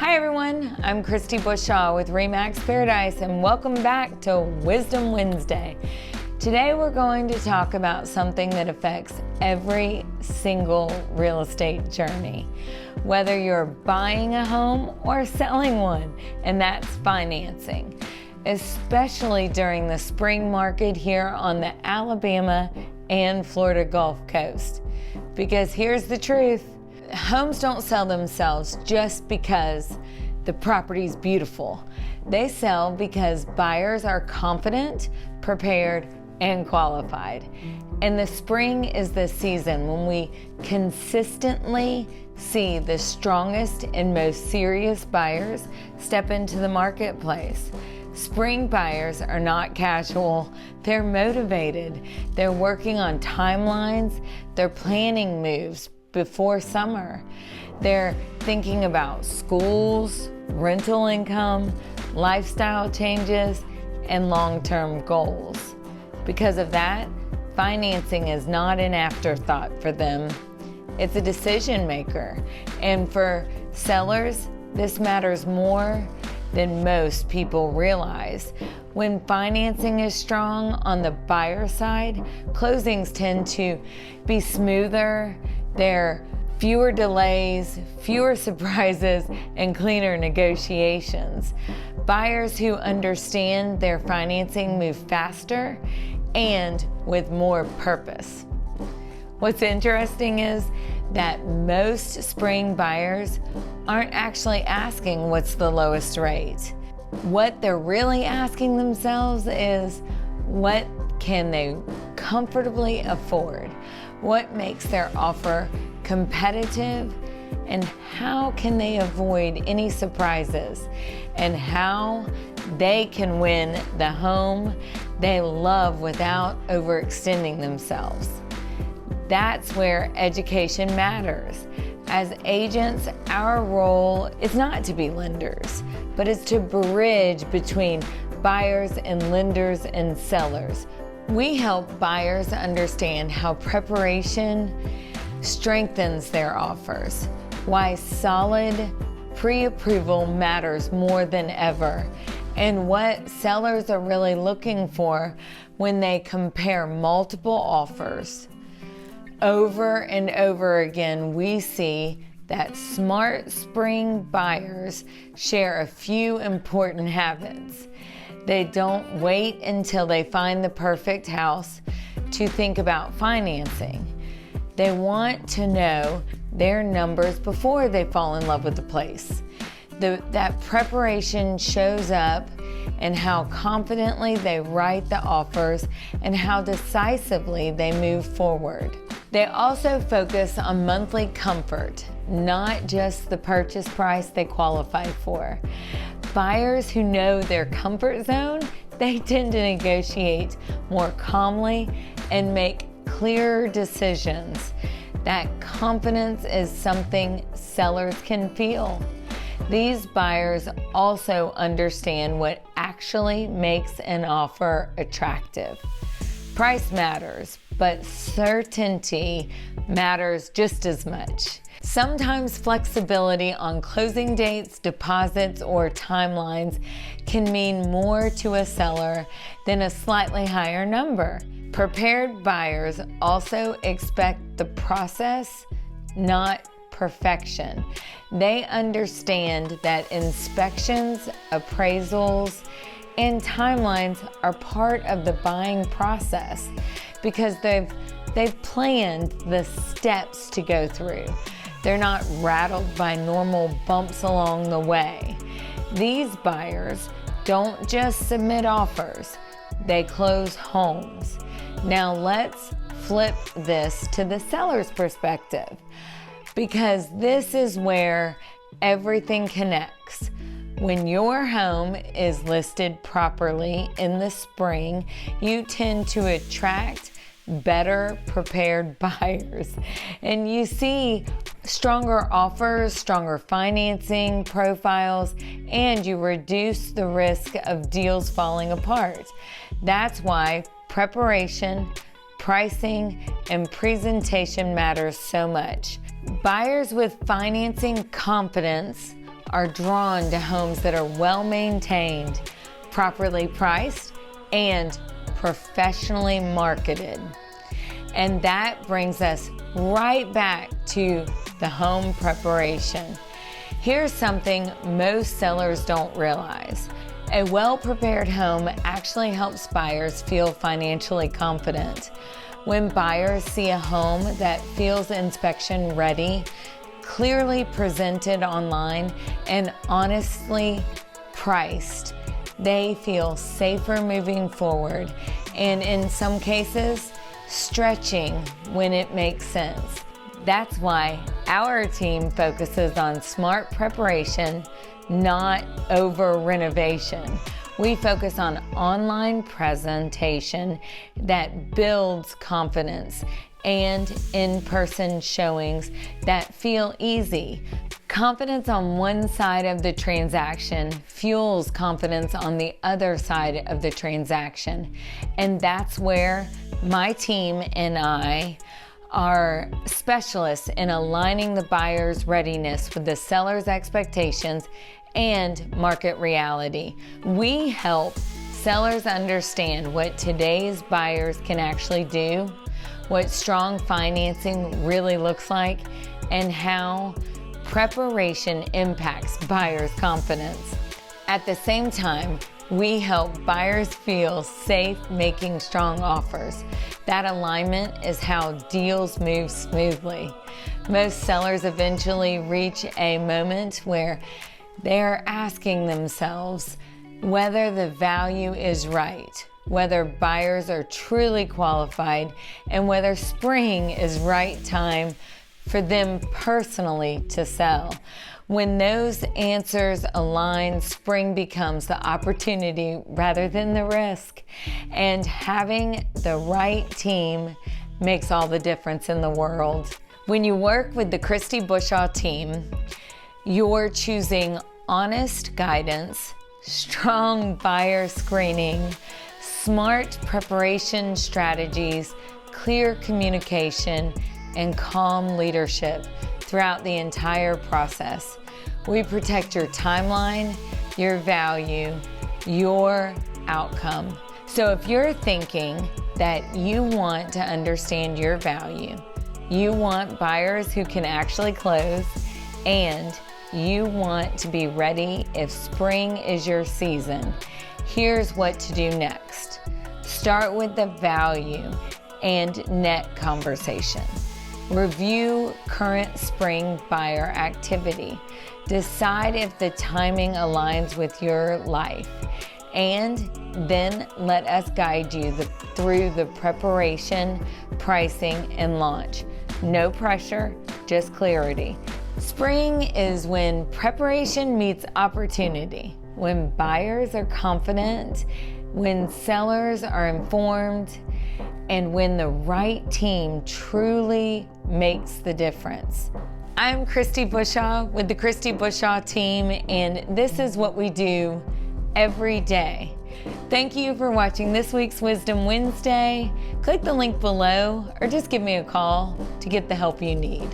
Hi everyone, I'm Kristy Bushaw with Remax Paradise and welcome back to Wisdom Wednesday. Today we're going to talk about something that affects every single real estate journey, whether you're buying a home or selling one, and that's financing, especially during the spring market here on the Alabama and Florida Gulf Coast. Because here's the truth. Homes don't sell themselves just because the property's beautiful. They sell because buyers are confident, prepared, and qualified. And the spring is the season when we consistently see the strongest and most serious buyers step into the marketplace. Spring buyers are not casual, they're motivated. They're working on timelines, they're planning moves before summer. They're thinking about schools, rental income, lifestyle changes, and long-term goals. Because of that, financing is not an afterthought for them. It's a decision maker. And for sellers, this matters more than most people realize. When financing is strong on the buyer side, closings tend to be smoother. There are fewer delays, fewer surprises, and cleaner negotiations. Buyers who understand their financing move faster and with more purpose. What's interesting is that most spring buyers aren't actually asking what's the lowest rate. What they're really asking themselves is, what can they comfortably afford? What makes their offer competitive? And how can they avoid any surprises? And how they can win the home they love without overextending themselves. That's where education matters. As agents, our role is not to be lenders, but it's to bridge between buyers and lenders and sellers. We help buyers understand how preparation strengthens their offers, why solid pre-approval matters more than ever, and what sellers are really looking for when they compare multiple offers. Over and over again, we see that smart spring buyers share a few important habits. They don't wait until they find the perfect house to think about financing. They want to know their numbers before they fall in love with the place. That preparation shows up in how confidently they write the offers and how decisively they move forward. They also focus on monthly comfort, not just the purchase price they qualify for. Buyers who know their comfort zone, they tend to negotiate more calmly and make clearer decisions. That confidence is something sellers can feel. These buyers also understand what actually makes an offer attractive. Price matters, but certainty matters just as much. Sometimes flexibility on closing dates, deposits, or timelines can mean more to a seller than a slightly higher number. Prepared buyers also expect the process, not perfection. They understand that inspections, appraisals, and timelines are part of the buying process because they've planned the steps to go through. They're not rattled by normal bumps along the way. These buyers don't just submit offers, they close homes. Now let's flip this to the seller's perspective, because this is where everything connects. When your home is listed properly in the spring, you tend to attract better prepared buyers. And you see stronger offers, stronger financing profiles, and you reduce the risk of deals falling apart. That's why preparation, pricing, and presentation matters so much. Buyers with financing confidence are drawn to homes that are well maintained, properly priced, and professionally marketed. And that brings us right back to the home preparation. Here's something most sellers don't realize. A well-prepared home actually helps buyers feel financially confident. When buyers see a home that feels inspection ready, clearly presented online, and honestly priced, they feel safer moving forward, and in some cases, stretching when it makes sense. That's why our team focuses on smart preparation, not over renovation. We focus on online presentation that builds confidence and in-person showings that feel easy. Confidence on one side of the transaction fuels confidence on the other side of the transaction. And that's where my team and I are specialists in aligning the buyer's readiness with the seller's expectations and market reality. We help sellers understand what today's buyers can actually do, what strong financing really looks like, and how preparation impacts buyers' confidence. At the same time, we help buyers feel safe making strong offers. That alignment is how deals move smoothly. Most sellers eventually reach a moment where they're asking themselves whether the value is right, whether buyers are truly qualified, and whether spring is right time for them personally to sell. When those answers align, spring becomes the opportunity rather than the risk. And having the right team makes all the difference in the world. When you work with the Kristy Bushaw team, you're choosing honest guidance, strong buyer screening, smart preparation strategies, clear communication, and calm leadership throughout the entire process. We protect your timeline, your value, your outcome. So if you're thinking that you want to understand your value, you want buyers who can actually close, and you want to be ready if spring is your season, here's what to do next. Start with the value and net conversation. Review current spring buyer activity. Decide if the timing aligns with your life. And then let us guide you through the preparation, pricing, and launch. No pressure, just clarity. Spring is when preparation meets opportunity, when buyers are confident, when sellers are informed, and when the right team truly makes the difference. I'm Kristy Bushaw with the Kristy Bushaw team, and this is what we do every day. Thank you for watching this week's Wisdom Wednesday. Click the link below or just give me a call to get the help you need.